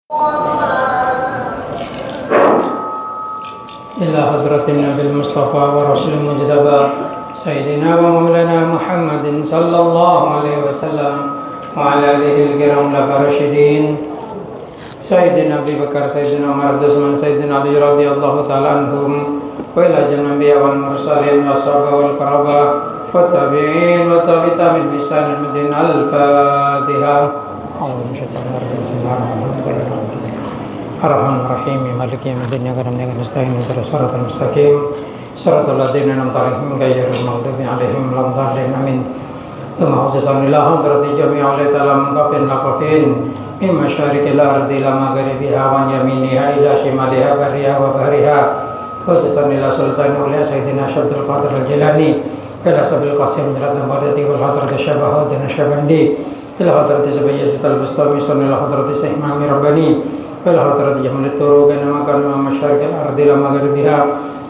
إلى حضرة النبي المصطفى ورسول المجتبى سيدنا ومولانا محمد صلى الله عليه وسلم وعلى آله الكرام الراشدين سيدنا أبي بكر سيدنا عمر عثمان سيدنا علي رضي الله تعالى عنهم وإلى جميع الأنبياء والمرسلين والصحابة والقرابة والتابعين والتابعين بإحسان المدين. الفاتحة. الرحمن الرحيم مالك يوم الدين إياك نعبد وإياك نستعين اهدنا الصراط المستقيم صراط الذين أنعمت عليهم غير المغضوب عليهم ولا الضالين آمين. ثم أوصينا إلى حضرة جميع أولياء المنقفين الناقفين من مشارق الأرض إلى مغربها وعن يمينها إلى شمالها برها وبحرها خصوصا إلى سلطان أولياء سيدنا عبد القادر الجيلاني إلى سبيل القاسم جلالة المبارك والحضرة الشبه ودنا الشبندي إلى حضرة سبيل يزيد البسطامي إلى حضرة شيخ محمد رباني إلى حضرة جمال الطرق إنما كان من مشارق الأرض إلى مغربها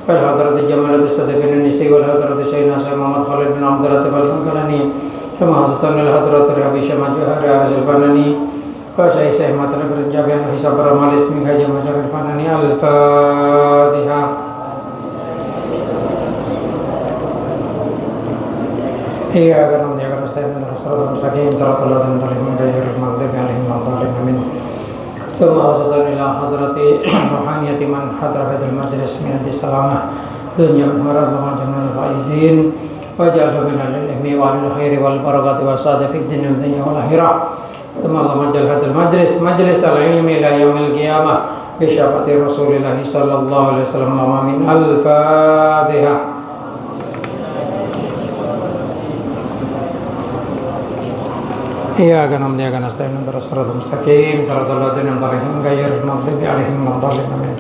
إلى حضرة جمال الصدق بن النسي والحضرة سيدنا سيد محمد خالد بن عبد اللطيف الفنكلاني ثم حسن إلى حضرة ربي شمال جوهر عرز الفناني وشيخ مطلع الجابيان وحساب رمال اسمي حاجة مجاب الفناني. الفاتحة. إياك نعبد وإياك نستعين اهدنا الصراط المستقيم صراط الذين أنعمت عليهم غير المغضوب عليهم ولا الضالين آمين. ثم أوصينا إلى حضرة روحانية من حضر هذا المجلس من السلامة دنيا من هرات وجنة الفائزين واجعله من العلم والخير والبركة والسعادة في الدنيا والدنيا والآخرة. ثم اللهم اجعل هذا المجلس مجلس العلم إلى يوم القيامة بشفاعة رسول الله صلى الله عليه وسلم. آمين. الفاتحة. إياك نعبد وإياك نستعين اهدنا الصراط المستقيم صراط الذين أنعمت عليهم غير المغضوب عليهم ولا الضالين آمين.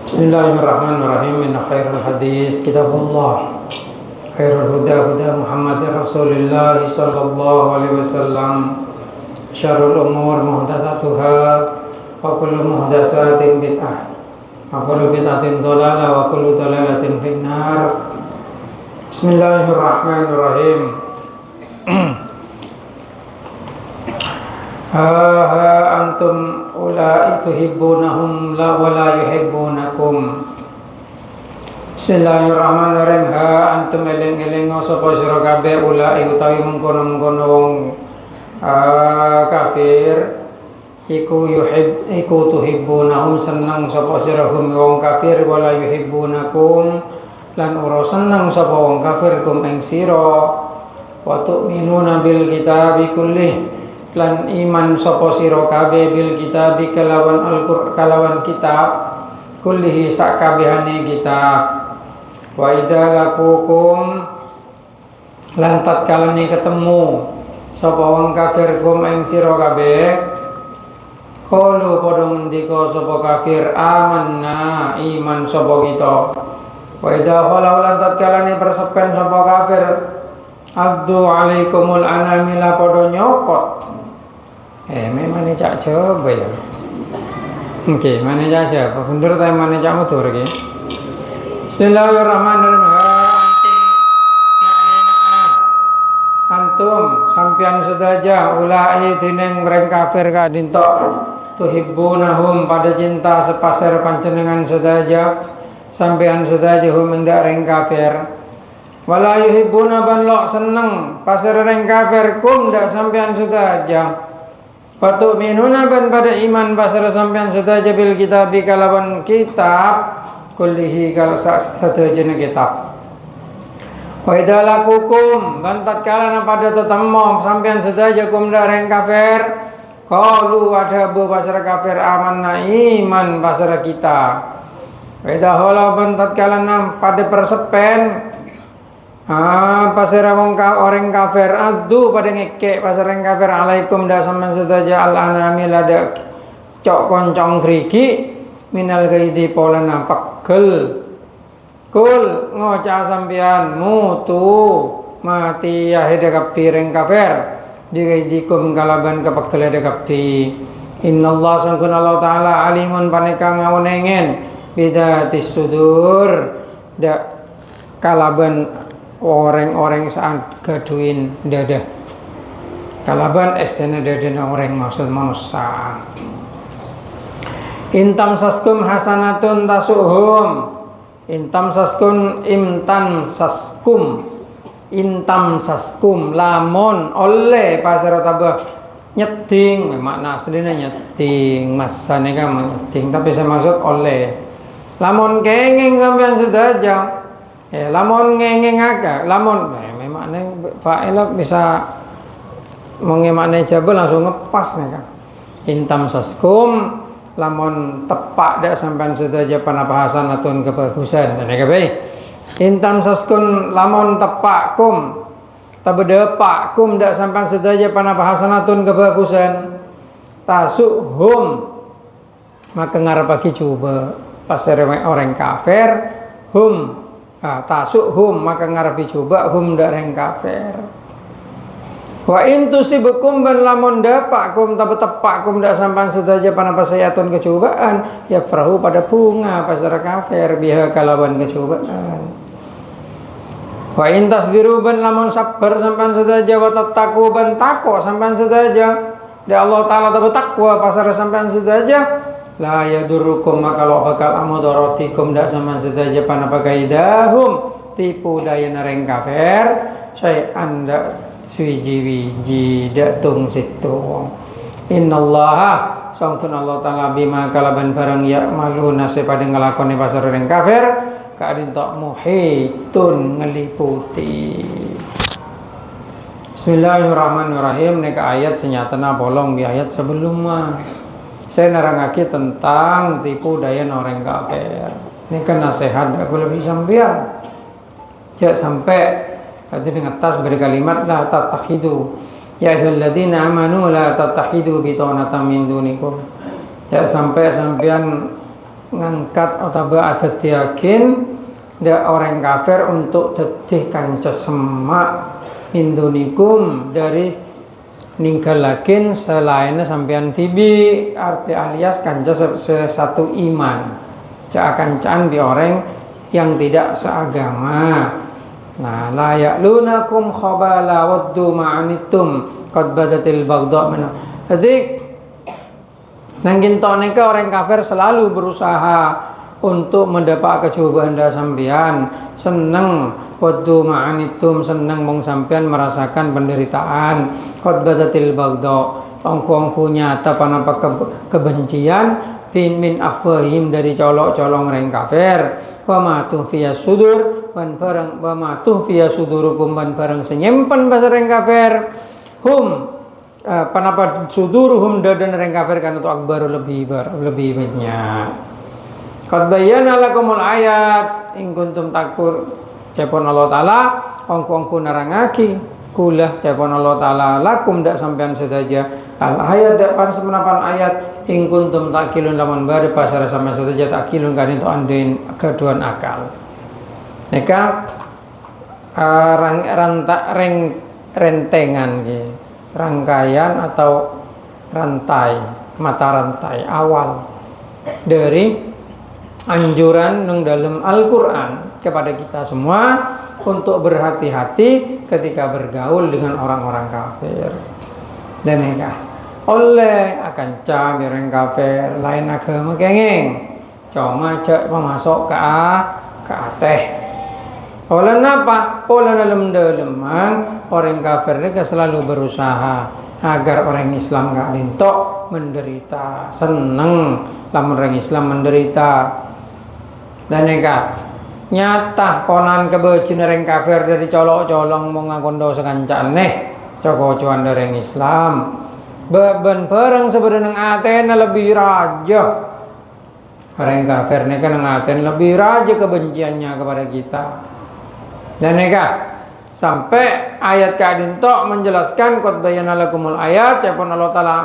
بسم الله الرحمن الرحيم. إن خير الحديث كتاب الله خير الهدى هدى محمد رسول الله صلى الله عليه وسلم شر الأمور محدثاتها وكل محدثات بدعة وكل بدعة ضلالة وكل ضلالة في النار. بسم الله الرحمن الرحيم. antum ulai tuhibbunahum la wala yuhibbunakum. Bismillahirrahmanirrahim. Antum eling-eling sapa sira kabeh ulai utawi mengkono-mengkono wong kafir iku tuhibbunahum seneng sapa sira wong kafir wala yuhibbunakum lan ora seneng sapa wong kafir kum ing sira. Wa tu'minuna bil kitabi kullih lan iman sapa sira kabeh bil kitabi kalawan kitab kullihi sakabehane kitab. Wa idza laqukum lan tatkalane ketemu sapa wong kafir kum ing sira kabeh qalu padha ngendika sapa kafir amanna iman sapa kita. Wa idza khala lan tatkalane persepen sapa kafir abdu alaikumul anamila padha nyokot. Mana cak coba ya. Oke, mana cak coba. Mundur tapi mana cak mundur lagi. Bismillahirrahmanirrahim. Antum sampian sedaja ulai dineng mereng kafir ka dintok tuhibbunahum pada cinta sepasar panjenengan sedaja sampean sedaja hum ndak reng kafir. Wala yuhibbuna ban lo seneng pasar reng kafir kum ndak sampean sedaja. Patu minuna ban pada iman pasar sampean sedaja bil kitabi kalawan kitab kullihi kal sadajana kitab. Wa idza laqukum ban tatkala pada tetemu sampean sedaja kum dareng kafir qalu adabu pasar kafir amanna iman pasar kita. Wa idza hala ban tatkala pada persepen pasar wong orang kafir adu pada ngekek pasar orang kafir alaikum da sampean sedaja al anamil ada cok koncong kriki minal gaidi polana pegel kul ngoca sampean mutu mati ya hede kapireng kafir di gaidikum kalaban kepegel hede kapi. Innallaha sangkun Allah taala alimun paneka ngawonengen bidatis sudur da kalaban orang-orang saat gaduin dadah kalaban esene dadana orang maksud manusia Intam saskum hasanatun tasuhum. Intam saskum lamun oleh pasar tabah nyeting, makna aslinya nyeting, masane kan nyeting, tapi saya maksud oleh. Lamun kenging sampean sedaja, lamun ngengeng agak, lamun makna fa'il bisa mengemaknai jabal langsung ngepas nih kan. Intam saskum lamun tepak dak sampean sedaja panabahasan atun kebagusan, nek bae. Intam saskun lamun tepakum tabedepakum dak sampean sedaja panabahasanatun kebagusan tasuhum maka ngarepake coba pas orang kafir tasuhum maka ngarepi coba dak orang kafir. Wa in tusibukum ban lamun dapakum tepakum dak sampean sedaja panapasayatun kecobaan ya farahu pada bunga pasar kafir biha kalawan kecobaan. Wa in tasbiru ban lamun sabar sampean sedaja wa tattaqu ban tako sampean sedaja da Allah taala tabu takwa pasar sampean sedaja la yadurukum maka lo bakal amudaratikum dak sampean sedaja panapagaidahum tipu daya nareng kafir saya anda suwiji-wiji datung situ. Innallaha sangkun Allah taala bima kalaban barang ya maluna sepada ngelakoni pasar orang kafir kadin tok muhitun ngeliputi. Bismillahirrahmanirrahim. Nek ayat senyatana bolong di ayat sebelumnya saya nerangake tentang tipu daya orang kafir. Ini kan nasihat aku lebih sampean jangan sampai tadi dengan tas beri kalimat la tatakhidu ya ayyuhalladzina amanu la tatakhidu bitanatan min dunikum. Jangan sampai sampean ngangkat atau adat yakin da orang kafir untuk tetih kanca semak min dunikum dari ninggalakin selainnya sampean tibi arti alias kanca satu iman. Kancaan di orang yang tidak seagama. Nah, la ya'lunakum khabala waddu ma'anitum qad badatil baghdha min. Jadi nang kintoneka orang kafir selalu berusaha untuk mendapat kecobaan dari sampean, seneng waddu ma'anitum, seneng mong sampean merasakan penderitaan qad badatil baghdha. Ongko-ongko nyata panapa kebencian min afwahim dari colok-colong orang kafir. Wa ma tuhfiya sudur ban barang wa ma tuhfiya sudurukum ban barang senyimpen bahasa orang kafir panapa suduruhum dadan orang kafir kan itu akbar lebih banyak. Qad bayyana lakumul ayat in kuntum takur cepon Allah taala ongko-ongko narangaki kulah cepon Allah taala lakum dak sampean sedaja al ayat dak pan semenapan ayat in kuntum takilun lamun bare pasar sama sedaja takilun kan itu andein keduan akal. Neka rentengan gitu, rangkaian atau mata rantai awal dari anjuran nang dalam Al-Qur'an kepada kita semua untuk berhati-hati ketika bergaul dengan orang-orang kafir. Dan neka oleh akan cam orang kafir lain agama kenging cuma cek memasuk ke ateh. Oleh napa? Oleh dalam orang kafir mereka selalu berusaha agar orang Islam gak lintok menderita, seneng lamun orang Islam menderita. Dan neka nyata ponan kebecin orang kafir dari colok-colong mau ngakondo sekancane coko-coan dari orang Islam. Beban bareng sebenarnya Aten lebih raja. Orang kafir ini kan Aten lebih raja kebenciannya kepada kita. Dan neka sampai ayat kadin tok menjelaskan qad bayyana lakumul ayat cepon Allah taala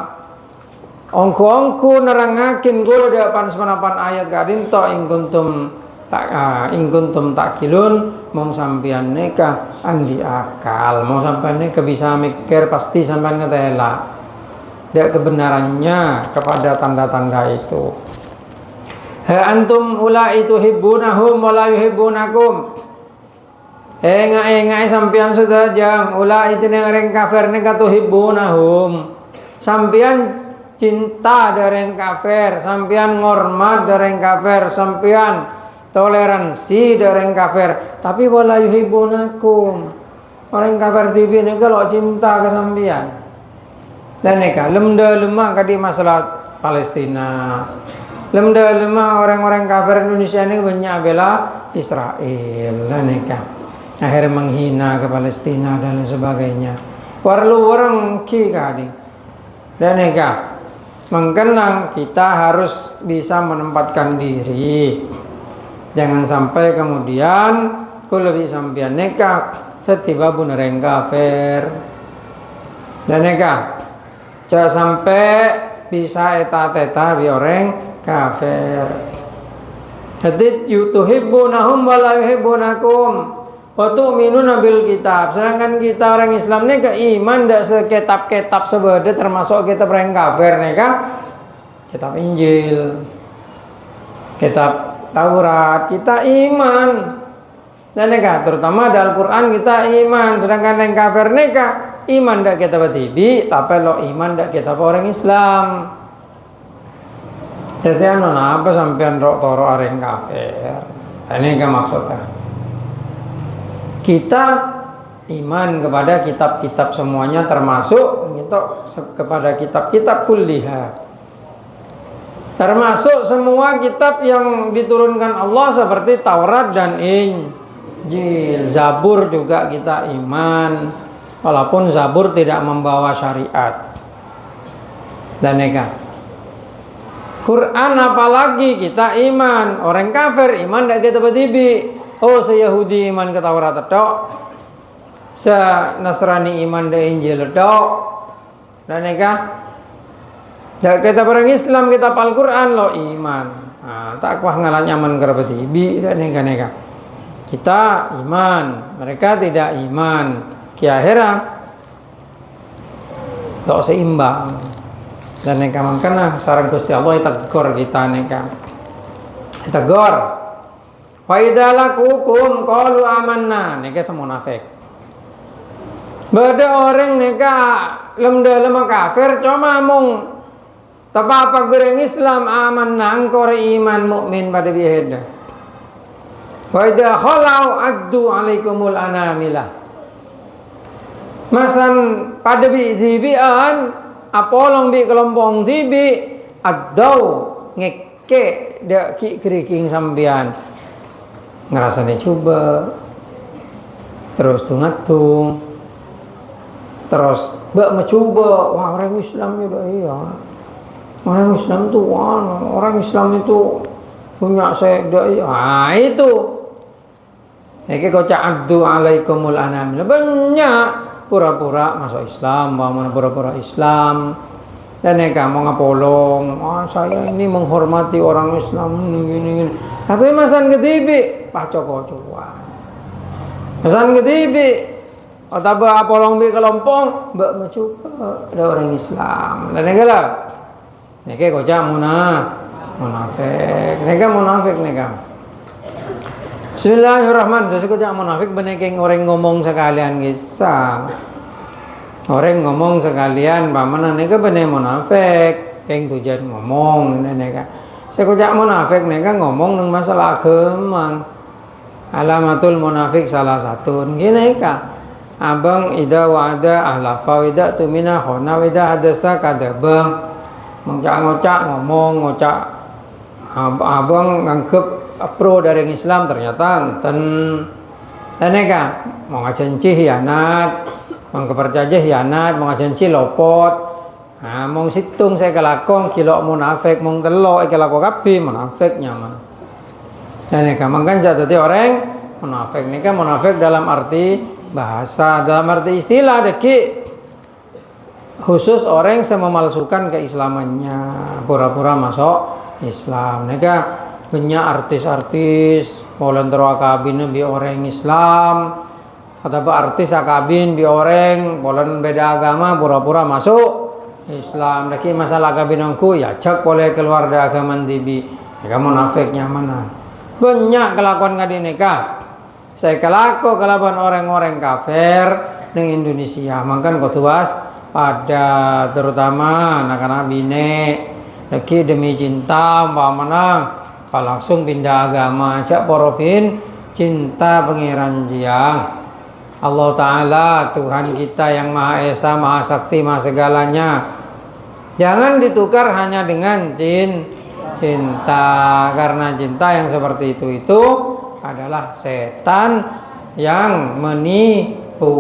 ongko nerangakin guru di depan semenapan ayat kadin tok ing kuntum takilun mong sampean neka andi akal mau sampean neka bisa mikir pasti sampean ngetela dak kebenarannya kepada tanda-tanda itu. Ha antum ulai tuhibbunahum wa la yuhibbunakum. Ngai sampean sedaja ulai itu orang kafir neka tuhibbunahum. Sampean cinta dereng kafir, sampean ngormat dereng kafir, sampean toleransi dereng kafir, tapi wala yuhibbunakum. Orang kafir tibi ni kalau cinta ke sampean. Dan neka lemda lemah kadi masalah Palestina. Lemda lemah orang-orang kafir Indonesia ni banyak bela Israel. Dan neka akhirnya menghina ke Palestina dan lain sebagainya. Perlu orang ki kadi. Dan neka mengkenang kita harus bisa menempatkan diri. Jangan sampai kemudian kalau lebih sampean neka setiba pun orang kafir. Dan neka jangan sampai bisa eta-teta bi orang kafir. Hadit yutuhibbunahum wa la yuhibbunakum. Wa tu'minuna bil kitab. Sedangkan kita orang Islam ni iman dak sekitab-kitab sebeda termasuk kita orang kafir ni kitab Injil, kitab Taurat, kita iman. Dan terutama dalam Al-Quran kita iman. Sedangkan yang kafir ni iman dak kita batibi, tapi lo iman dak kita orang Islam. Jadi apa sampean rok toro orang kafir? Ini maksudnya. Kita iman kepada kitab-kitab semuanya termasuk kepada kitab-kitab kulliha. Termasuk semua kitab yang diturunkan Allah seperti Taurat dan Injil. Zabur juga kita iman, walaupun Zabur tidak membawa syariat. Dan Quran apalagi kita iman. Orang kafir iman tidak kita betibi. Oh, se-Yahudi iman ke Taurat tok, se-Nasrani iman ke Injil tok. Dan kita orang Islam kita Al-Quran lo iman. Tak kuah ngalah nyaman ke betibi dan kita iman, mereka tidak iman. Ki-akhirat tak seimbang. Dan makana sareng Gusti Allah tegur kita tegur. Wa idza laqukum qalu amanna, semua munafik. Beda orang lemah kafir cuma mung tapapak goreng Islam amanna angkor iman mukmin pada biheda. Wa idza khalau addu alaikumul anamilah. Masan pada bibian apolong bi kelompong tibi adau ngeke dak ki keriking sampean. Ngerasanya coba terus tungatung terus bak mencoba. Wah, orang Islam itu iya, orang Islam itu orang Islam itu punya sekda iya. Itu ini kocak addu alaikumul anamil, banyak pura-pura masuk Islam, pura-pura Islam. Dan mau ngapolong, saya ini menghormati orang Islam ini. Tapi masan ketibi pacok-cocokan. Masan ketibi ataba apolong bi kelompong mbak mencoba ada orang Islam. Dan neke kocak munafik. Neka munafik neka. Bismillahirrahmanirrahim. Saya kocak munafik benekeng orang ngomong sekalian kisah. Orang ngomong sekalian pamana neka bener munafik, yang tujuan ngomong neka. Saya kocak munafik neka ngomong nang masalah agama. Alamatul munafik salah satu gini abang ida wa'ada ahlafa wida tumina khona wida hadasa kadaba. Ngocak ngomong abang nganggep pro dari Islam ternyata neka mau ngajanci hianat. Mengkepercaya hianat, mengajanci lopot. Mong situng saya kelakon kilo munafik, mong telo kelako kapi munafik nyaman. Dan mangkan jatuh orang munafik. Munafik dalam arti bahasa, dalam arti istilah deki khusus orang yang memalsukan keislamannya, pura-pura masuk Islam. Banyak artis-artis, volunteer kabin bi orang Islam. Atau artis akabin bi orang polen beda agama pura-pura masuk Islam. Lagi masalah kabinanku ya cek boleh keluar dari agama tibi. Kamu munafiknya mana? Banyak kelakuan kadi nikah. Saya kelaku kelakuan orang-orang kafir di Indonesia. Makan kau tuas pada terutama anak-anak bine lagi demi cinta umpamana langsung pindah agama cak porobin cinta pangeran jiang Allah Ta'ala Tuhan kita yang Maha Esa Maha Sakti Maha segalanya. Jangan ditukar hanya dengan cinta, karena cinta yang seperti itu adalah setan yang menipu.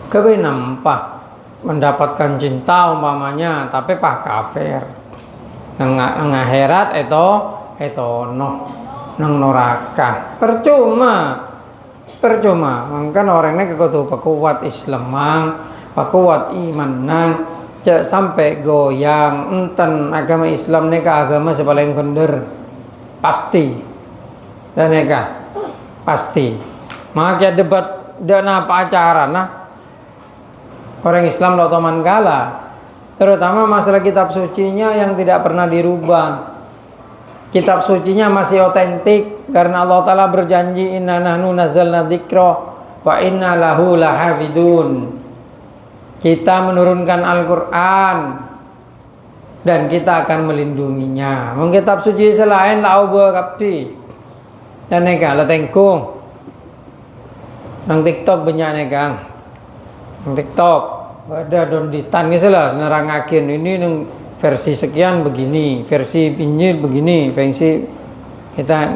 Kebe nampak mendapatkan cinta umpamanya tapi pak kafir. Nang akhirat itu nang neraka. Percuma. Mangkan orangnya kekutu kuat Islam kuat iman nang cek sampai goyang enten agama Islam neka agama sepaling bener pasti dan neka pasti maka debat dan apa acara orang Islam lotoman kalah terutama masalah kitab sucinya yang tidak pernah dirubah. Kitab sucinya masih otentik karena Allah Ta'ala berjanji inna nahnu nazzalna dzikra wa inna lahu lahafidun. Kita menurunkan Al-Quran dan kita akan melindunginya. Kitab suci selain lauba kapti dan neka latengkung nang TikTok banyak nekang nang TikTok ada don ditan lah nerangakin ini nang versi sekian begini, versi Injil begini, versi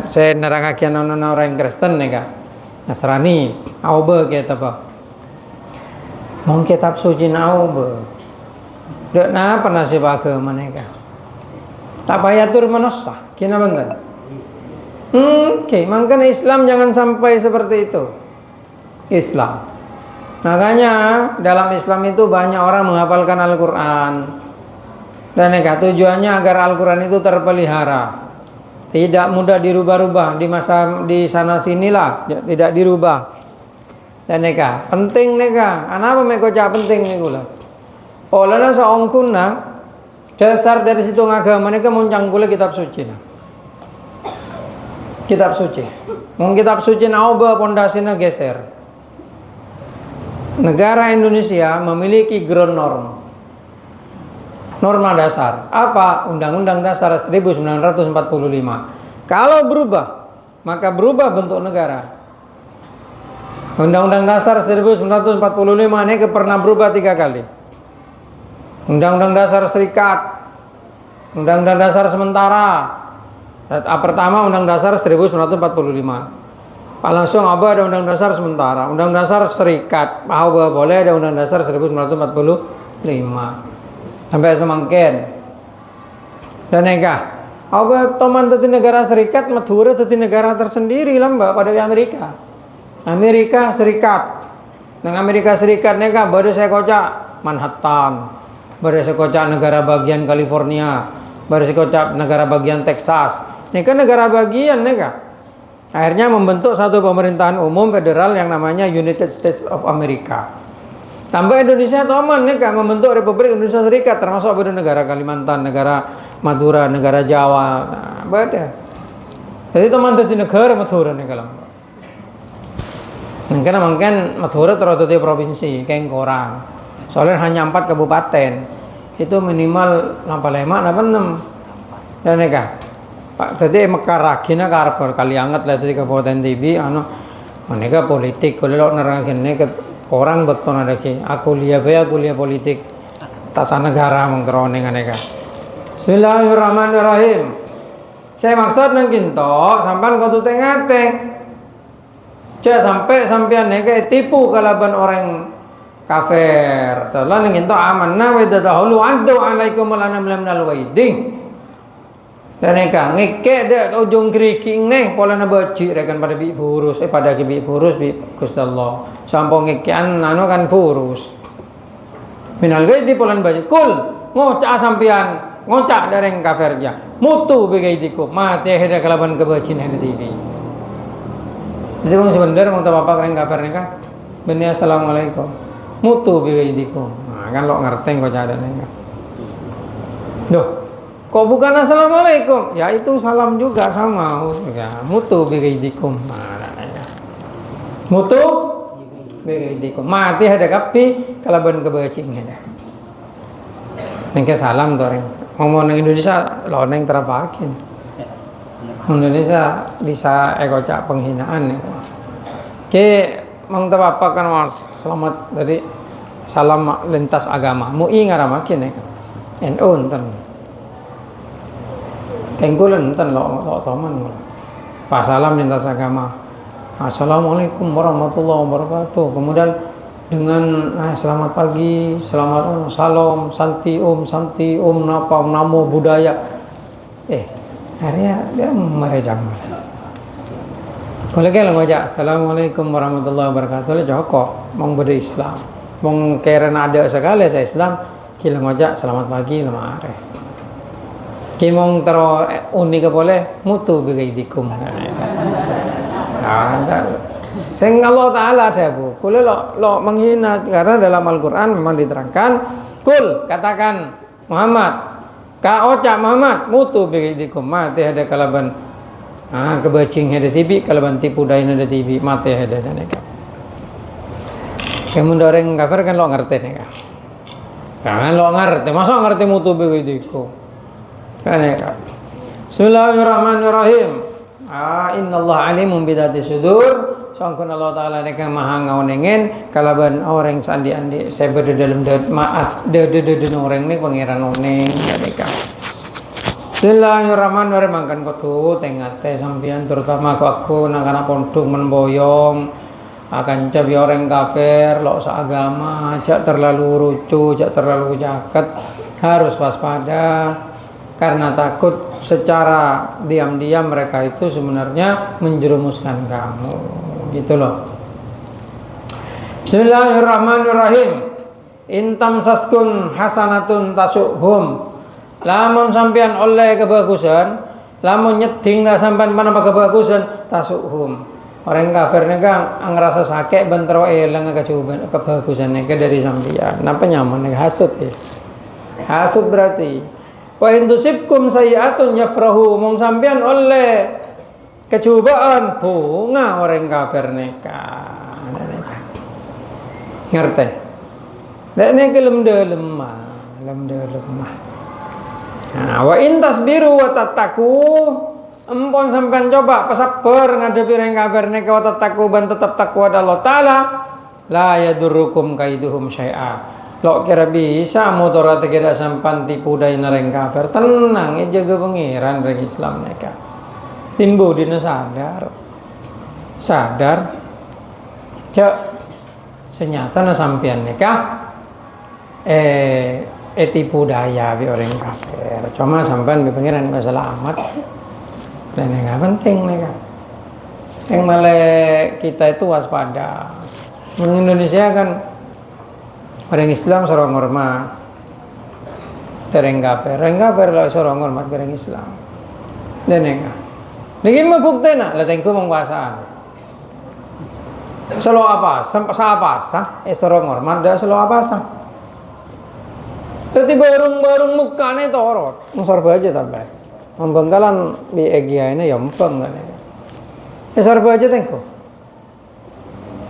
saya nerangakin orang Kristen neka Nasrani auba kita apa kitab suci auba dek na pernah si agama mereka tak payah tur manusia kina bangga makanya Islam jangan sampai seperti itu Islam makanya dalam Islam itu banyak orang menghafalkan Al-Quran dan tujuannya agar Al-Quran itu terpelihara tidak mudah dirubah-rubah di sana sinilah tidak dirubah. Dan penting apa mereka penting lah. Olehnya seorang kuna dasar dari situ agama mereka muncang kitab suci. Kitab suci. Kitab suci nauba pondasinya geser. Negara Indonesia memiliki ground norma dasar. Apa? Undang-Undang Dasar 1945. Kalau berubah, maka berubah bentuk negara. Undang-Undang Dasar 1945 ini pernah berubah 3 kali. Undang-Undang Dasar Serikat, Undang-Undang Dasar Sementara. Pertama Undang-Undang Dasar 1945. Langsung ada Undang-Undang Dasar Sementara, Undang-Undang Dasar Serikat. Boleh ada Undang-Undang Dasar 1945. Sampai semakin. Dan teman tadi negara Serikat, Madura tadi negara tersendiri lah mbak pada Amerika Serikat. Dengan Amerika Serikat baru saya kocak Manhattan, baru saya kocak negara bagian California, baru saya kocak negara bagian Texas. Negara bagian akhirnya membentuk satu pemerintahan umum federal yang namanya United States of America. Tambah Indonesia teman membentuk Republik Indonesia Serikat termasuk negara Kalimantan, negara Madura, negara Jawa. Beda. Jadi teman tadi negara Madura karena mungkin Madura terus provinsi kayak orang. Soalnya hanya 4 kabupaten. Itu minimal 6. Dan Pak tadi Mekaragina karep kali anget lah tadi kabupaten TV mereka politik kalau nerangin orang betul ada aku lihat politik tata negara mengkeroning aneka. Bismillahirrahmanirrahim. Saya maksud nang kinto sampean kudu tengate. Sampai sampean tipu kalaban orang kafir. Telah nang kinto amanna wa tadahulu antu alaikum lanam minal ghaidin. Dan ngeke dek ujung keriking pola baci rekan pada bi burus pada bi burus bi Gusti Allah. Sampung ngekean kan burus. Minal ghaidi polan baci kul ngocak sampean ngocak dereng kafirnya. Mutu begaidiku mati heda kalaban kebacin heda TV. Jadi bang sebentar mau tak apa keren kafir Beni assalamualaikum. Mutu begaidiku. Kan lo ngerteng kok ada Duh. Kok bukan assalamualaikum? Ya itu salam juga sama. Ya, mutu bigaidikum. Mutu biaidikum. Mati ada kapi kalaban kebacing ada. Nengke salam tuh orang. Ngomong Indonesia lo neng terapakin. Indonesia bisa cak penghinaan ya. Ke mang apa kan mas selamat tadi salam lintas agama. Mui ngaramakin ya. NU enten. Tengkulan enten lo teman. Pas salam lintas agama. Assalamualaikum warahmatullahi wabarakatuh. Kemudian dengan selamat pagi, selamat salam, santi om, napa, namo budaya. Akhirnya dia merejang. Kalau kita ngajak assalamualaikum warahmatullahi wabarakatuh, le joko, mong beda Islam, mong keren ada sekali saya Islam, kita ngajak selamat pagi lemare. Kimong tero unik boleh mutu begaidikum. Sing Allah Ta'ala ada bu, kule lo menghina karena dalam Al-Quran memang diterangkan, kul katakan Muhammad, ka oca Muhammad, mutu bidikum mati ada kalaban, kebacing ada tibi, kalaban tipu dain ada tibi, mati ada dan eka. Kamu doreng kafir kan lo ngerti eka, kan lo ngerti, masa ngerti mutu bidikum, kan eka. Bismillahirrahmanirrahim. Innallaha alimun bidati sudur. Sangkun Allah Ta'ala neka maha ngaunengen kalaban orang sandi-andi saya berada dalam maat de orang ni pangeran oneng neka. Bismillahirrahmanirrahim. Mangkan kotu tengate sampian terutama aku nak pondok menboyong akan cabi orang kafir lo seagama jak terlalu rucu jak terlalu jaket harus waspada karena takut secara diam-diam mereka itu sebenarnya menjerumuskan kamu gitu loh. Bismillahirrahmanirrahim. Intam saskun hasanatun tasuhum. Lamun sampean oleh kebagusan, lamun nyeding dah sampean mana kebagusan tasuhum. Orang kafir nega ngerasa sakit bentro elang kebagusan nega dari sampean. Napa nyaman nega hasut ya. Hasut berarti wa indusibkum sayiatun yafrahu mong sampean oleh kecubaan bunga orang kafir neka ngerti nek neka lemah wa in tasbiru wa tattaqu empon sampean coba pesabar ngadepi orang kafir neka wa tattaqu ban tetap takwa Allah Ta'ala la yadurrukum kaiduhum syai'a. Lo kira bisa motor tidak sampan tipu daya nareng kafir tenang jaga pengiran reng Islam mereka timbu dina sadar cek senyata na sampian mereka tipu daya bi orang kafir cuma sampan bi pengiran masalah amat dan yang penting mereka yang malah kita itu waspada di Indonesia kan orang Islam sorong hormat, orang kafir lah sorong hormat orang Islam. Dan enggak. Niki mah bukti nak, latengku mengkuasaan. Selo apa? Sa apa sah? Sorong hormat dah selo apa sah? Tapi barung mukane torot, sorba aja tambah. Membengkalan di egia ini ya empeng kan. Sorba aja tengku.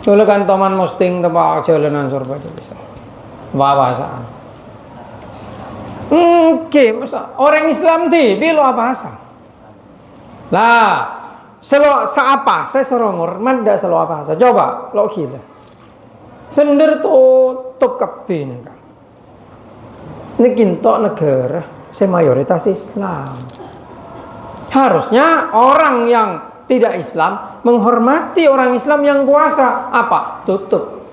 Kalau kantoman musting tempat jalanan sorba aja bisa. Bahasaan. Orang Islam ti bilo bahasa. Lah, selo apa? Saya sorongor, manda selo apa? Coba lo gila. Bener tutup kapi nih kan. Ini kintok negara, saya mayoritas Islam. Harusnya orang yang tidak Islam menghormati orang Islam yang kuasa. Apa? Tutup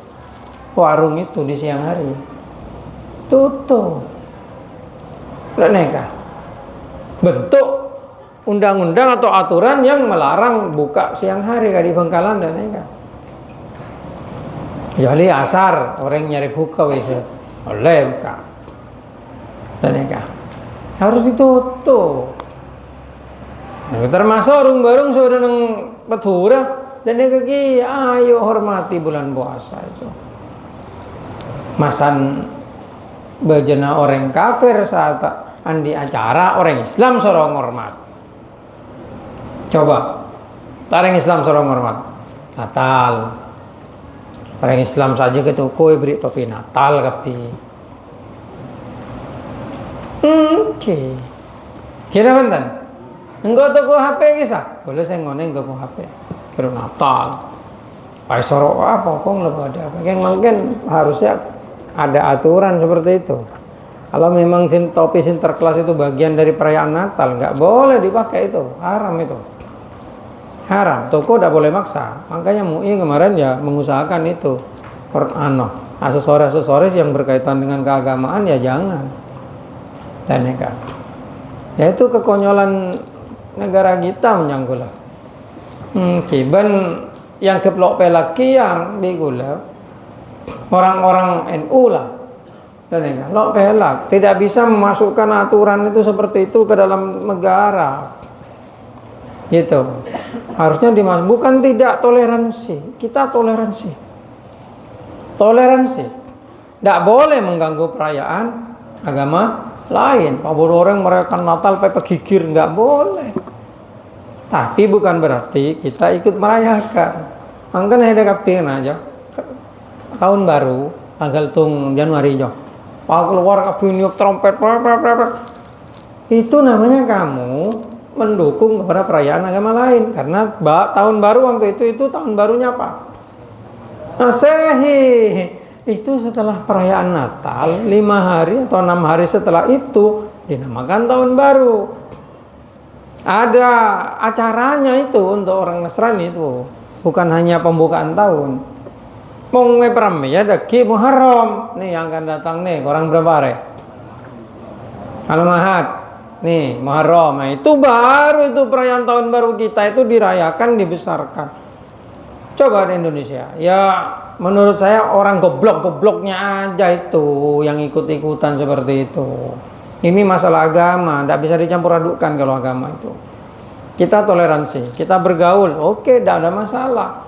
warung itu di siang hari, tutup. Neka bentuk undang-undang atau aturan yang melarang buka siang hari di Bangkalan dan neka. Jadi asar orang nyari buka bisa oleh buka. Dan neka harus ditutup. Nah, termasuk warung-warung sudah neng petura dan neka ki ayo hormati bulan puasa itu. Masan bejana orang kafir saat andi acara orang Islam sorong hormat. Coba, orang Islam sorong hormat. Natal, Orang Islam saja ke toko beri topi Natal tapi. Oke. Kira benten. Engkau toko HP kisah. Boleh saya ngone toko HP. Kira Natal. Pai sorok apa kok lebih ada apa? Yang mungkin harusnya ada aturan seperti itu. Kalau memang topi sinterklas itu bagian dari perayaan Natal, nggak boleh dipakai itu, haram itu. Haram, toko tidak boleh maksa. Makanya MUI kemarin ya mengusahakan itu. Aksesoris yang berkaitan dengan keagamaan ya jangan. Dan ya itu kekonyolan negara kita menyangkut. Kiban yang keplok pelaki yang digula orang-orang NU lah. Dan lok pelak tidak bisa memasukkan aturan itu seperti itu ke dalam negara. Gitu. Harusnya bukan tidak toleransi, kita toleransi. Toleransi. Tidak boleh mengganggu perayaan agama lain. Pak orang merayakan Natal pakai gigir nggak boleh. Tapi bukan berarti kita ikut merayakan. Makanya ada kapten aja. Tahun baru tanggal Januari jo. Pak keluar kapten trompet. Itu namanya kamu mendukung kepada perayaan agama lain karena tahun baru waktu itu tahun barunya apa? Masehi. Itu setelah perayaan Natal 5 hari atau 6 hari setelah itu dinamakan tahun baru. Ada acaranya itu untuk orang Nasrani itu, bukan hanya pembukaan tahun. Mongwe pram ya ada Ki Muharram nih yang akan datang nih orang berapa hari? Al-Mahad nih Muharram. Nah, itu baru itu perayaan tahun baru kita itu dirayakan, dibesarkan. Coba di Indonesia. Ya menurut saya orang goblok-gobloknya aja itu yang ikut-ikutan seperti itu. Ini masalah agama, tidak bisa dicampur adukkan kalau agama itu. Kita toleransi, kita bergaul, oke, tidak ada masalah.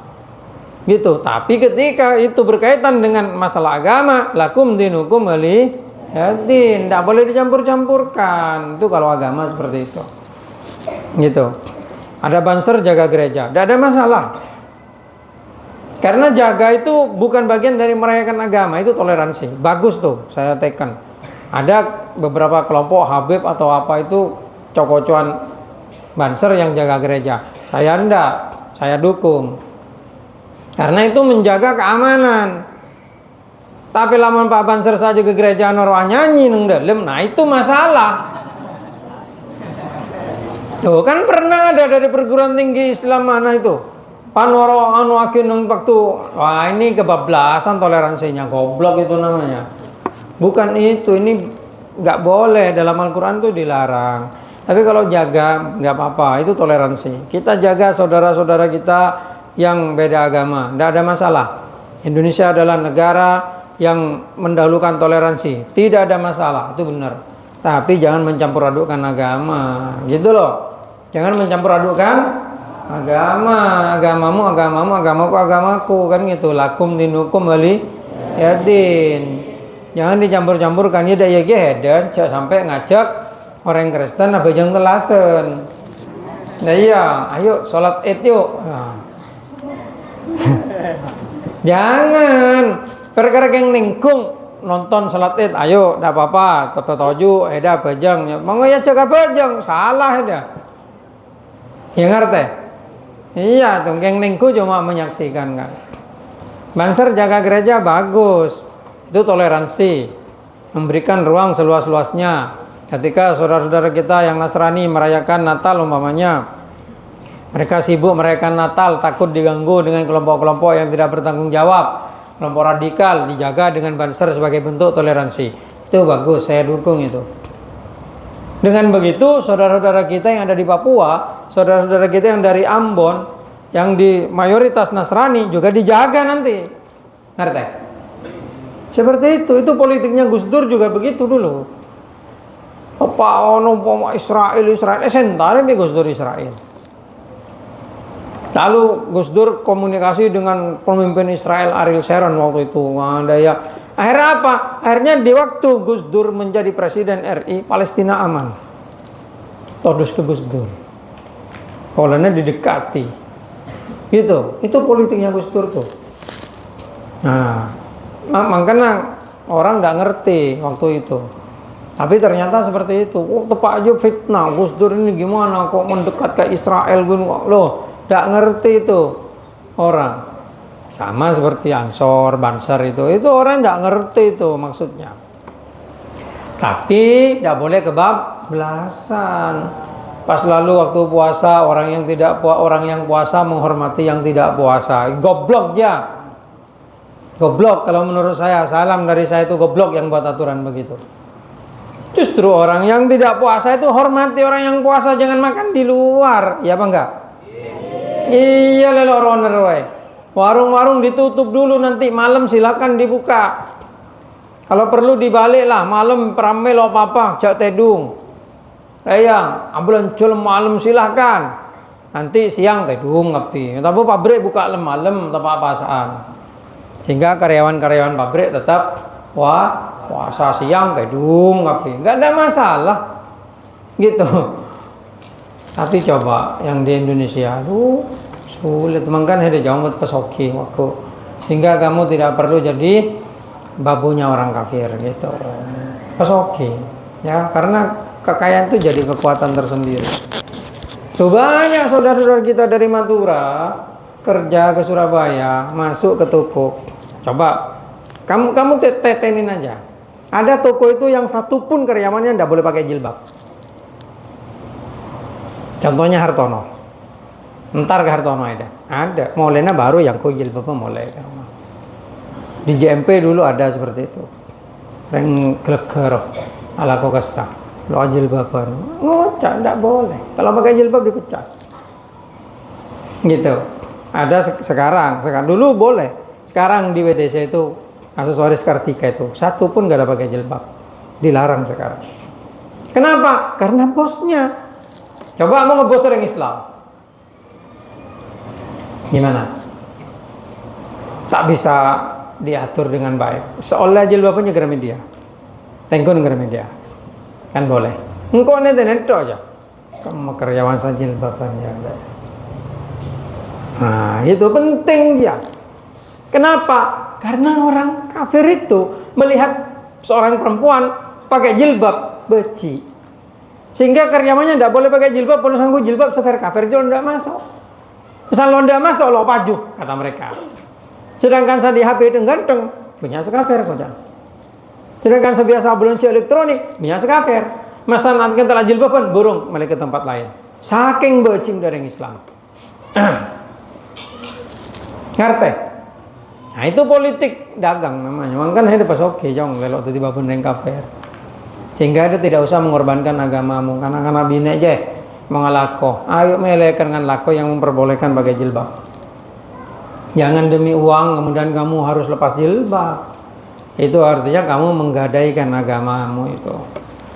Gitu. Tapi ketika itu berkaitan dengan masalah agama, lakum dinukum waliyadin, tidak boleh dicampur-campurkan. Itu kalau agama seperti itu. Gitu. Ada banser jaga gereja, tidak ada masalah. Karena jaga itu bukan bagian dari merayakan agama, itu toleransi. Bagus tuh, saya tekan. Ada beberapa kelompok Habib atau apa itu cokocuan banser yang jaga gereja. Saya enggak, saya dukung. Karena itu menjaga keamanan. Tapi lamun Pak Banser saja ke gereja noro nyanyi nang dalem, nah itu masalah. Tuh kan pernah ada dari perguruan tinggi Islam mana itu? Panoro anu akin nang waktu, wah ini kebablasan toleransinya, goblok itu namanya. Bukan itu, ini nggak boleh, dalam Al-Quran itu dilarang. Tapi kalau jaga nggak apa-apa, itu toleransi. Kita jaga saudara-saudara kita yang beda agama, nggak ada masalah. Indonesia adalah negara yang mendahulukan toleransi, tidak ada masalah, itu benar. Tapi jangan mencampur adukkan agama, gitu loh. Jangan mencampur adukkan agama, agamaku, agamaku, kan gitu. Lakum dinukum waliyadin. Jangan dicampur-campurkan ya daya dan sampai ngajak orang Kristen apa jangan kelasen. Nah iya, ayo sholat Id yuk. Nah. Jangan perkara yang ningkung nonton sholat Id, ayo ndak apa-apa, toju eda bajang. Mau ya jaga bajang, salah eda. Ya ngerti? Iya, tuh yang ningku cuma menyaksikan kan. Banser jaga gereja bagus. Itu toleransi, memberikan ruang seluas-luasnya. Ketika saudara-saudara kita yang Nasrani merayakan Natal umpamanya, mereka sibuk merayakan Natal, takut diganggu dengan kelompok-kelompok yang tidak bertanggung jawab, kelompok radikal, dijaga dengan banser sebagai bentuk toleransi. Itu bagus, saya dukung itu. Dengan begitu, saudara-saudara kita yang ada di Papua, saudara-saudara kita yang dari Ambon, yang di mayoritas Nasrani juga dijaga nanti. Ngerti? Seperti itu politiknya Gus Dur juga begitu dulu. Apa ono Israel sentare di Gus Dur Israel. Lalu Gus Dur komunikasi dengan pemimpin Israel Ariel Sharon waktu itu. Ada ya. Akhirnya apa? Akhirnya di waktu Gus Dur menjadi presiden RI, Palestina aman. Todus ke Gus Dur. Kolanya didekati. Gitu. Itu politiknya Gus Dur tuh. Nah, makanya orang nggak ngerti waktu itu. Tapi ternyata seperti itu. Oh, tepak aja fitnah. Gus Dur ini gimana kok mendekat ke Israel loh, nggak ngerti itu orang. Sama seperti Ansor, Bansar itu orang nggak ngerti itu maksudnya. Tapi tidak boleh kebablasan. Pas lalu waktu puasa orang yang puasa menghormati yang tidak puasa. Goblok ya. Goblok kalau menurut saya. Salam dari saya itu goblok yang buat aturan begitu. Justru orang yang tidak puasa itu hormati orang yang puasa, jangan makan di luar. Ya apa enggak? Iya leloroner wae. Warung-warung ditutup dulu, nanti malam silakan dibuka. Kalau perlu dibalik lah, malam peramai lo apa-apa, jak tedung. Yang ambulan jol malam silahkan. Nanti siang tedung ngapi. Tapi pabrik buka malam tempat pasaan. Sehingga karyawan-karyawan pabrik tetap puasa siang tedung ngapi. Enggak ada masalah. Gitu. Tapi coba yang di Indonesia, sulit, kan ada jauh pesoki waktu, sehingga kamu tidak perlu jadi babunya orang kafir gitu. Pesoki ya, karena kekayaan itu jadi kekuatan tersendiri. Tuh banyak saudara-saudara kita dari Madura kerja ke Surabaya, masuk ke toko. Coba kamu tetenin aja. Ada toko itu yang satu pun karyawannya tidak boleh pakai jilbab. Contohnya Hartono. Ntar ke Hartono ada mulainya baru yang kok jilbabnya mulai. Di JMP dulu ada seperti itu. Reng geleger ala kokasa. Lo jilbaban. Ngocak enggak boleh. Kalau pakai jilbab dipecat. Gitu. Ada sekarang dulu boleh. Sekarang di WTC itu aksesoris Kartika itu satu pun enggak ada pakai jilbab. Dilarang sekarang. Kenapa? Karena bosnya. Coba mau ngebos orang Islam. Gimana? Tak bisa diatur dengan baik. Seolah jilbabnya Gramedia. Tengkon Gramedia. Kan boleh. Engkau nete aja. Kamu karyawan saja jilbabannya. Nah, itu penting dia. Kenapa? Karena orang kafir itu melihat seorang perempuan pakai jilbab, beci. Sehingga karyawannya tidak boleh pakai jilbab, kalau sanggup jilbab sefer kafir jual tidak masuk. Misal lo tidak masuk, lo paju, kata mereka. Sedangkan saya di HP itu ganteng, punya sekafir kocak. Sedangkan sebiasa belanja elektronik, punya sekafir. Masa nanti telah jilbaban, burung balik ke tempat lain. Saking becing dari Islam. Ngerti? Nah itu politik dagang namanya. Makanya ada pas oke, jong lelok tiba-tiba bener kafir. Sehingga dia tidak usah mengorbankan agamamu, karena bini aja. Mengalako, ayo melekan dengan lako yang memperbolehkan pakai jilbab. Jangan demi uang kemudian kamu harus lepas jilbab. Itu artinya kamu menggadaikan agamamu itu.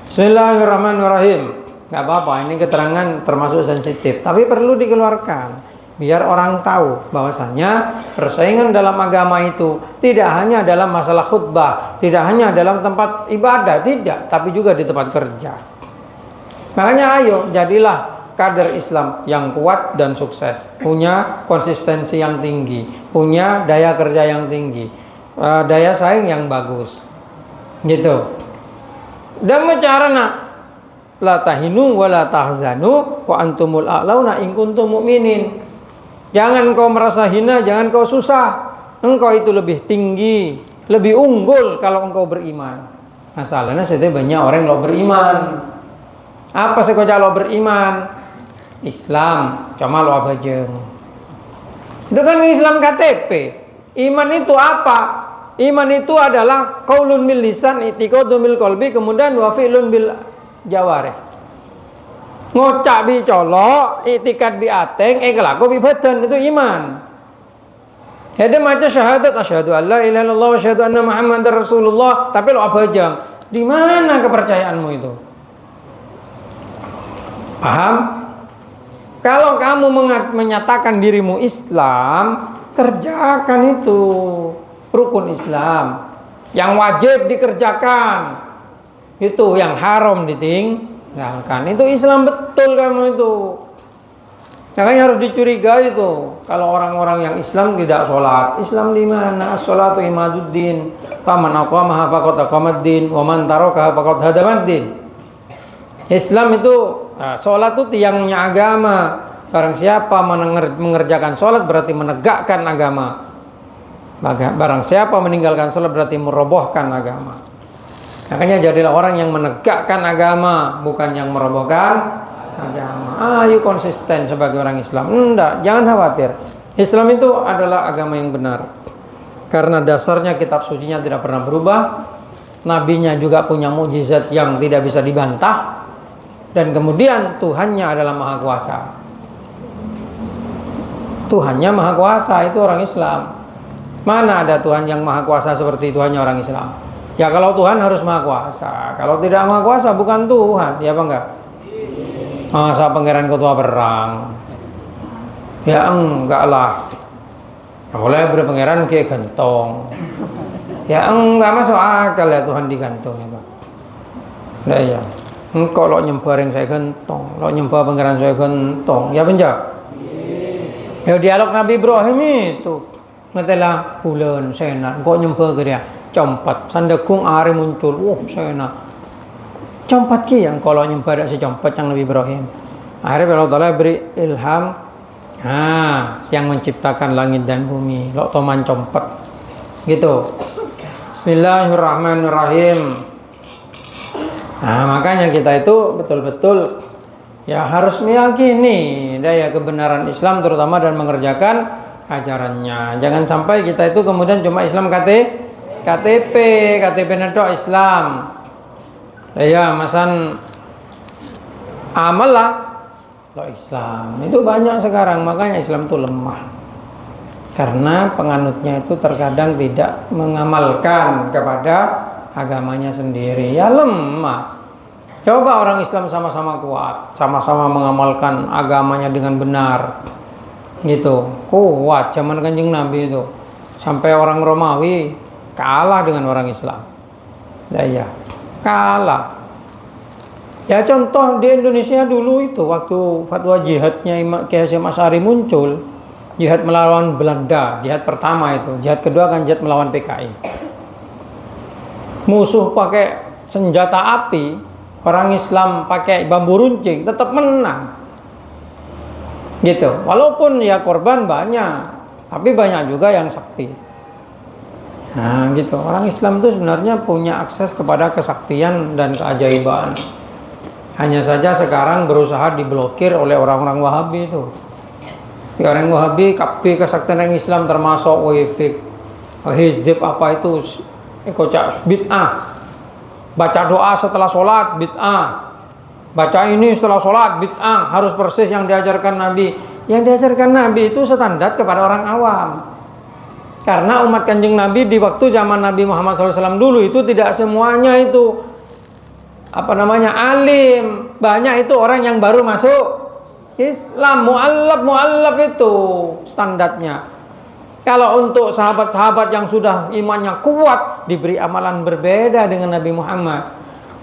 Bismillahirrahmanirrahim. Gak apa-apa, ini keterangan termasuk sensitif, tapi perlu dikeluarkan biar orang tahu bahwasanya persaingan dalam agama itu tidak hanya dalam masalah khutbah, tidak hanya dalam tempat ibadah, tidak, tapi juga di tempat kerja. Makanya ayo jadilah kader Islam yang kuat dan sukses, punya konsistensi yang tinggi, punya daya kerja yang tinggi, daya saing yang bagus, gitu. Dan carana la tahinu wa la tahzanu wa antumul a'launa in kuntum mu'minin. Jangan kau merasa hina, jangan kau susah. Engkau itu lebih tinggi, lebih unggul kalau engkau beriman. Masalahnya sedih banyak orang yang beriman. Apa sih kau kalau beriman? Islam, cuma lo abajeng. Itu kan Islam KTP. Iman itu apa? Iman itu adalah qaulun bil lisan, i'tiqadun bil qalbi, kemudian wa fi'lun bil jawarih. Ngocak bi colok, i'tikad bi ateng, kelaku bi badan, itu iman. Ada macam syahadat asyhadu an la ilaha illallah wa asyhadu anna muhammadar rasulullah, tapi lo abajeng. Di mana kepercayaanmu itu? Paham? Kalau kamu menyatakan dirimu Islam, kerjakan itu rukun Islam. Yang wajib dikerjakan, itu yang haram ditinggalkan. Itu Islam betul kamu itu. Makanya harus dicurigai itu kalau orang-orang yang Islam tidak sholat. Islam di mana? As-sholatu imaduddin. Faman aqamaha faqad aqamaddin wa man tarakaha faqad hadamaddin. Islam itu sholat itu tiangnya agama. Barang siapa mengerjakan sholat berarti menegakkan agama. Barang siapa meninggalkan sholat berarti merobohkan agama. Makanya jadilah orang yang menegakkan agama, bukan yang merobohkan agama. Ayo konsisten sebagai orang Islam. Enggak, jangan khawatir. Islam itu adalah agama yang benar. Karena dasarnya kitab sucinya tidak pernah berubah. Nabinya juga punya mukjizat yang tidak bisa dibantah. Dan kemudian Tuhannya adalah Maha Kuasa. Tuhannya Maha Kuasa, itu orang Islam. Mana ada Tuhan yang Maha Kuasa seperti Tuhannya orang Islam? Ya kalau Tuhan harus Maha Kuasa. Kalau tidak Maha Kuasa bukan Tuhan, ya apa enggak? Masa pangeran ketua perang? Ya enggak lah. Boleh berpangeran kayak gantong. Ya enggak masuk akal ya Tuhan digantung. Nah ya. Kalau nyembah yang saya gantong, kalau nyembah pangeran saya gantong, ya penjak. Ya dialog Nabi Ibrahim itu. Ngetela bulan sena, kok nyembah ke dia? Compat, sandagung are muncul. Sena. Compat ki yang kalau nyembah dak si compat yang Nabi Ibrahim. Akhirnya Allah Taala beri ilham, yang menciptakan langit dan bumi, lo toman compat, gitu. Bismillahirrahmanirrahim. Makanya kita itu betul-betul ya harus meyakini daya kebenaran Islam terutama dan mengerjakan ajarannya. Jangan sampai kita itu kemudian cuma Islam KTP netok Islam. Ya, masan amal lah lo Islam. Itu banyak sekarang, makanya Islam itu lemah. Karena penganutnya itu terkadang tidak mengamalkan kepada agamanya sendiri. Ya lemah. Coba orang Islam sama-sama kuat, sama-sama mengamalkan agamanya dengan benar. Gitu. Kuat zaman Kanjeng Nabi itu. Sampai orang Romawi kalah dengan orang Islam. Ya. Kalah. Ya contoh di Indonesia dulu itu waktu fatwa jihadnya Kiai Hasyim Asy'ari muncul, jihad melawan Belanda, jihad pertama itu, jihad kedua kan jihad melawan PKI. Musuh pakai senjata api, orang Islam pakai bambu runcing, tetap menang. Gitu. Walaupun ya korban banyak, tapi banyak juga yang sakti. Gitu. Orang Islam itu sebenarnya punya akses kepada kesaktian dan keajaiban. Hanya saja sekarang berusaha diblokir oleh orang-orang Wahabi itu. Ya, orang Wahabi kapi kesaktian Islam termasuk wifik, hizib apa itu, kocak bid'ah. Baca doa setelah sholat bid'ah. Baca ini setelah sholat bid'ah. Harus persis yang diajarkan Nabi. Yang diajarkan Nabi itu standar kepada orang awam. Karena umat Kanjeng Nabi di waktu zaman Nabi Muhammad SAW dulu itu tidak semuanya itu alim. Banyak itu orang yang baru masuk Islam, mu'allaf itu standarnya. Kalau untuk sahabat-sahabat yang sudah imannya kuat diberi amalan berbeda dengan Nabi Muhammad.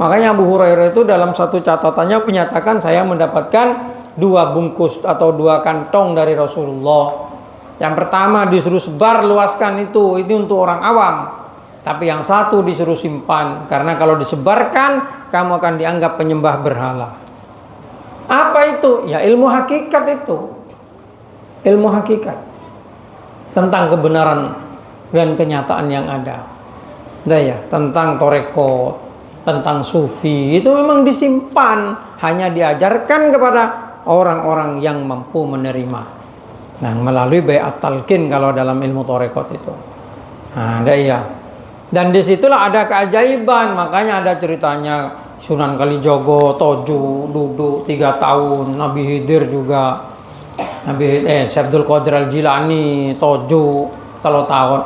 Makanya Abu Hurairah itu dalam satu catatannya menyatakan saya mendapatkan 2 bungkus atau 2 kantong dari Rasulullah. Yang pertama disuruh sebar luaskan itu untuk orang awam. Tapi yang satu disuruh simpan, karena kalau disebarkan kamu akan dianggap penyembah berhala. Apa itu? Ya ilmu hakikat itu. Ilmu hakikat tentang kebenaran dan kenyataan yang ada. Tentang torekot, tentang sufi, itu memang disimpan, hanya diajarkan kepada orang-orang yang mampu menerima. Melalui bai'at talqin kalau dalam ilmu torekot itu. Dan disitulah ada keajaiban. Makanya ada ceritanya Sunan Kalijogo toju duduk 3 tahun, Nabi Khidir juga, Syekh Abdul Qadir Al-Jilani toju 3 tahun.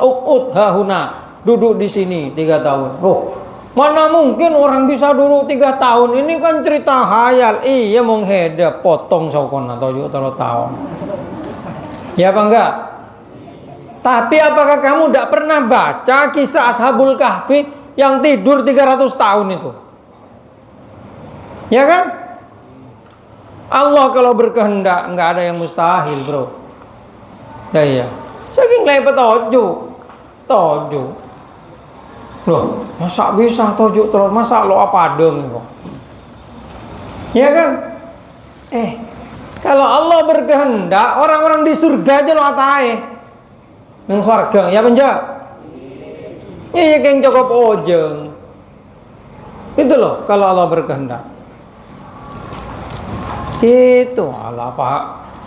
Hahuna duduk di sini 3 tahun. Mana mungkin orang bisa duduk 3 tahun? Ini kan cerita khayal. Iya menghedap potong sokon atau juga 3 tahun. Ya apa enggak? Tapi apakah kamu tidak pernah baca kisah Ashabul Kahfi yang tidur 300 tahun itu? Ya kan? Allah kalau berkehendak nggak ada yang mustahil, bro. Ya iya. Saking lepet tojo. Loh, masa bisa tojo terus? Masa lo apa dong kok? Ya kan? Kalau Allah berkehendak, orang-orang di surga aja lo atai. Nang surga, ya penja. Iya keng cukup ojeng. Itu loh kalau Allah berkehendak. Itu Allah Pak.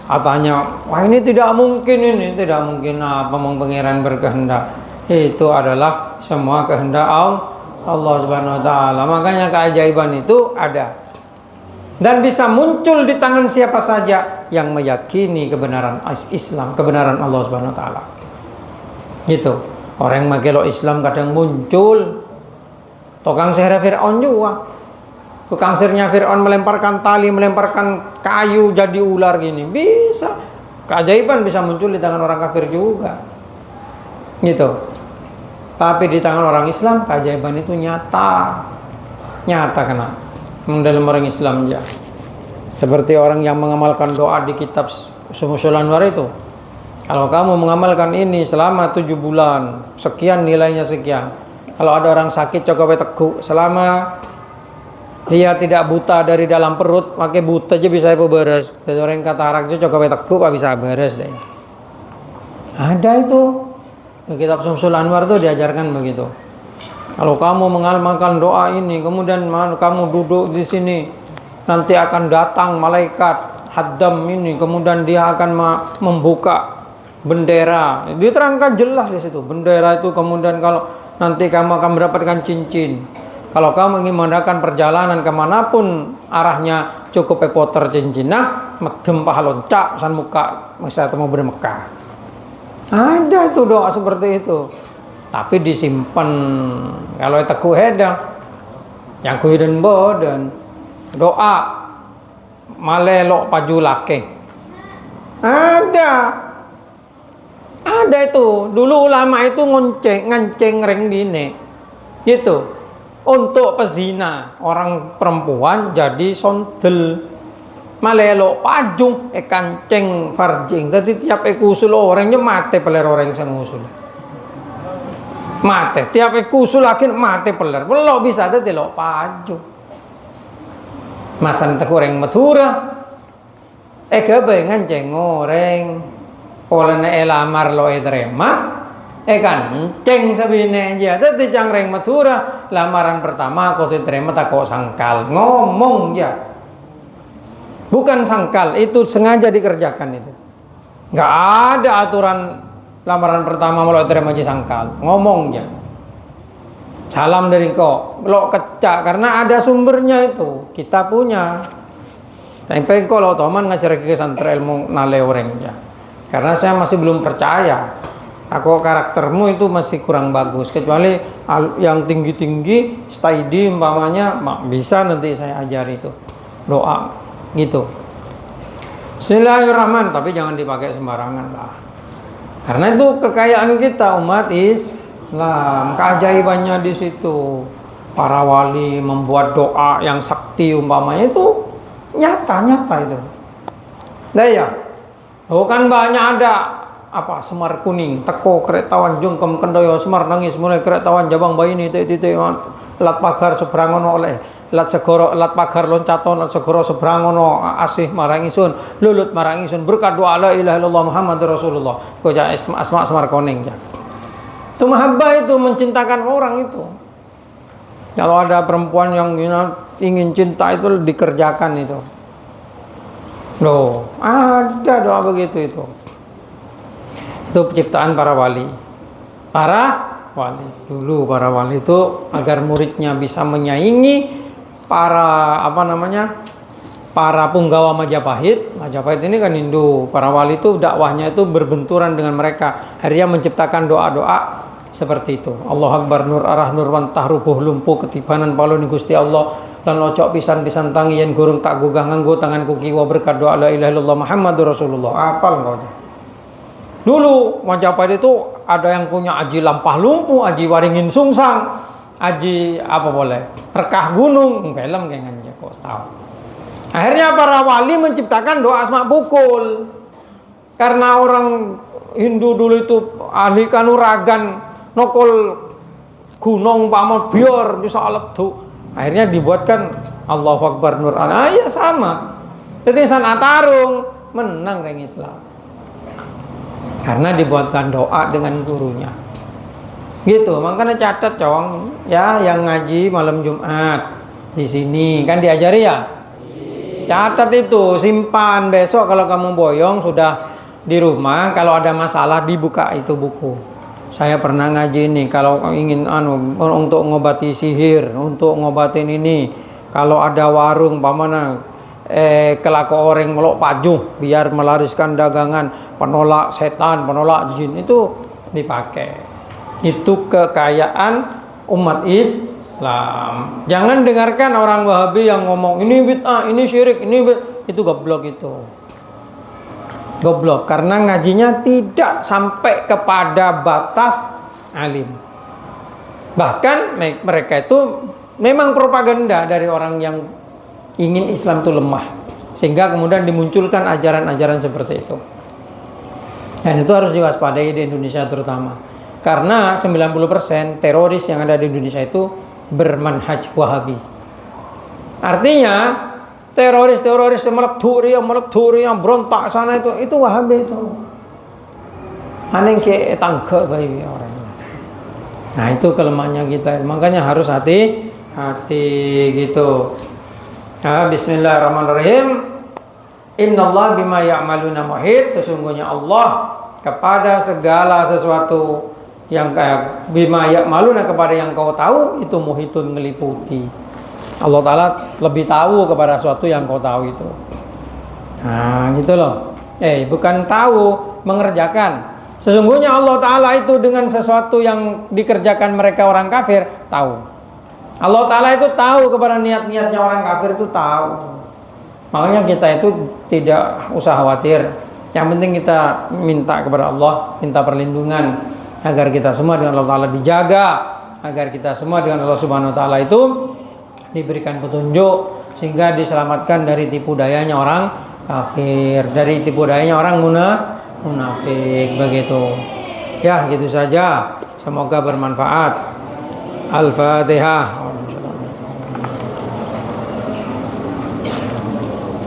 Katanya, wah ini tidak mungkin apa pangeran berkehendak. Itu adalah semua kehendak Allah Subhanahu wa taala. Makanya keajaiban itu ada. Dan bisa muncul di tangan siapa saja yang meyakini kebenaran Islam, kebenaran Allah Subhanahu wa taala. Gitu. Orang yang makelo Islam kadang muncul. Tukang sihir Fir'aun juga. Tukang sihirnya Fir'aun melemparkan tali, melemparkan kayu jadi ular gini. Bisa. Keajaiban bisa muncul di tangan orang kafir juga. Gitu. Tapi di tangan orang Islam keajaiban itu nyata. Nyata kena. Dalam orang Islam ya. Seperti orang yang mengamalkan doa di kitab Syumusul Anwar itu. Kalau kamu mengamalkan ini selama 7 bulan, sekian nilainya sekian. Kalau ada orang sakit coba teguk selama dia tidak buta dari dalam perut, pakai buta aja bisa beres. Jadi orang katarak itu coba teguk bisa beres deh. Ada itu. Di kitab Syumusul Anwar itu diajarkan begitu. Kalau kamu mengamalkan doa ini, kemudian kamu duduk di sini, nanti akan datang malaikat haddam ini, kemudian dia akan membuka bendera. Diterangkan jelas di situ. Bendera itu kemudian kalau nanti kamu akan mendapatkan cincin. Kalau kamu ingin mengadakan perjalanan kemanapun arahnya cukup pepoter cincin. Nah, medem pahaloncak san muka masa mau bermekah. Ada itu doa seperti itu. Tapi disimpan. Kalau teguh hedang yang kuhiden bodan doa malelok pajulake. Ada itu. Dulu ulama itu nganceng reng dine. Gitu. Untuk pezina, orang perempuan jadi sondel. Malelo pajung kanceng farjing. Dadi tiap usul orangnya mate peler orang sing ngusul. Mate, tiap usul akin mate peler. Belok bisa dadi lo pajung. Masan teku reng Madura. Gabe nganceng oreng. Polane elamar lo edrema kan ceng sabine aja dadi cangreng Madura lamaran pertama kau diterima tak kau sangkal ngomong ya bukan sangkal itu sengaja dikerjakan itu nggak ada aturan lamaran pertama lo terima aja sangkal ngomong ya salam dari kau lo kecak karena ada sumbernya itu kita punya sampai kau lo teman ngajar ke santri ilmu nale orang ya karena saya masih belum percaya aku karaktermu itu masih kurang bagus kecuali yang tinggi-tinggi staidi umpamanya bisa nanti saya ajari itu doa gitu. Bismillahirrahmanirrahim tapi jangan dipakai sembarangan lah karena itu kekayaan kita umat Islam keajaibannya di situ para wali membuat doa yang sakti umpamanya itu nyata itu nah ya bukan banyak ada apa Semar kuning teko keretawan jungkem kendoyo Semar nangis mulai keretawan jabang bayi ini titik lat pagar sebrangono oleh lat segoro lat pagar loncaton lat segoro sebrangono asih marang isun lulut marang isun berkat doa la ilaha illallah Muhammadur Rasulullah kok ja asma Semar kuning ya itu mahabbah itu mencintakan orang itu kalau ada perempuan yang ingin cinta itu dikerjakan itu loh ada doa begitu itu penciptaan para wali dulu para wali itu agar muridnya bisa menyaingi para para punggawa Majapahit ini kan Hindu para wali itu dakwahnya itu berbenturan dengan mereka akhirnya menciptakan doa-doa seperti itu Allah Akbar nur arah nur wantah rubuh lumpuh ketibanan palun Gusti Allah lan ocok pisan-pisan tangi yen gurung tak gugah nganggo tanganku kiwa berkat doa la ilaha illallah Muhammadur Rasulullah apal engkau dulu Majapahit itu ada yang punya aji lampah lumpuh aji waringin sungsang aji apa boleh rekah gunung film kayak nganja kok tahu Akhirnya para wali menciptakan doa asma pukul. Karena orang Hindu dulu itu ahli kanuragan, nokol gunung paman biar bisa alat tuh. Akhirnya dibuatkan Allahu Akbar Nur Allah. Ya sama. Jadi sana tarung menang orang Islam. Karena dibuatkan doa dengan gurunya. Gitu, makanya catat cowong ya yang ngaji malam Jumat di sini kan diajari ya. Catat itu, simpan besok kalau kamu boyong sudah di rumah, kalau ada masalah dibuka itu buku. Saya pernah ngaji ini, kalau ingin untuk ngobati sihir, untuk ngobatin ini, kalau ada warung pamana kelaku orang melok pajuh biar melariskan dagangan, penolak setan, penolak jin itu dipakai. Itu kekayaan umat Islam. Jangan dengarkan orang Wahabi yang ngomong ini bid'ah, ini syirik, ini itu goblok itu. Goblok karena ngajinya tidak sampai kepada batas alim. Bahkan mereka itu memang propaganda dari orang yang ingin Islam itu lemah, sehingga kemudian dimunculkan ajaran-ajaran seperti itu. Dan itu harus diwaspadai di Indonesia terutama. Karena 90% teroris yang ada di Indonesia itu bermanhaj Wahabi. Artinya teroris meleduri yang berontak sana itu Wahabi itu. Aneh ke tangke bayi orang. Nah, itu kelemahannya kita. Makanya harus hati-hati gitu. Nah, bismillahirrahmanirrahim. Innallaha bima ya'maluna muhit. Sesungguhnya Allah kepada segala sesuatu yang kayak bima ya'maluna, kepada yang kau tahu itu muhitun, ngeliputi. Allah Ta'ala lebih tahu kepada sesuatu yang kau tahu itu. Nah gitu loh. Bukan tahu, mengerjakan. Sesungguhnya Allah Ta'ala itu dengan sesuatu yang dikerjakan mereka orang kafir tahu. Allah Ta'ala itu tahu kepada niat-niatnya orang kafir itu tahu. Makanya kita itu tidak usah khawatir. Yang penting kita minta kepada Allah, minta perlindungan agar kita semua dengan Allah Ta'ala dijaga, agar kita semua dengan Allah Subhanahu Wa Ta'ala itu diberikan petunjuk sehingga diselamatkan dari tipu dayanya orang kafir, dari tipu dayanya orang munafik begitu. Ya, gitu saja. Semoga bermanfaat. Al-Fatihah.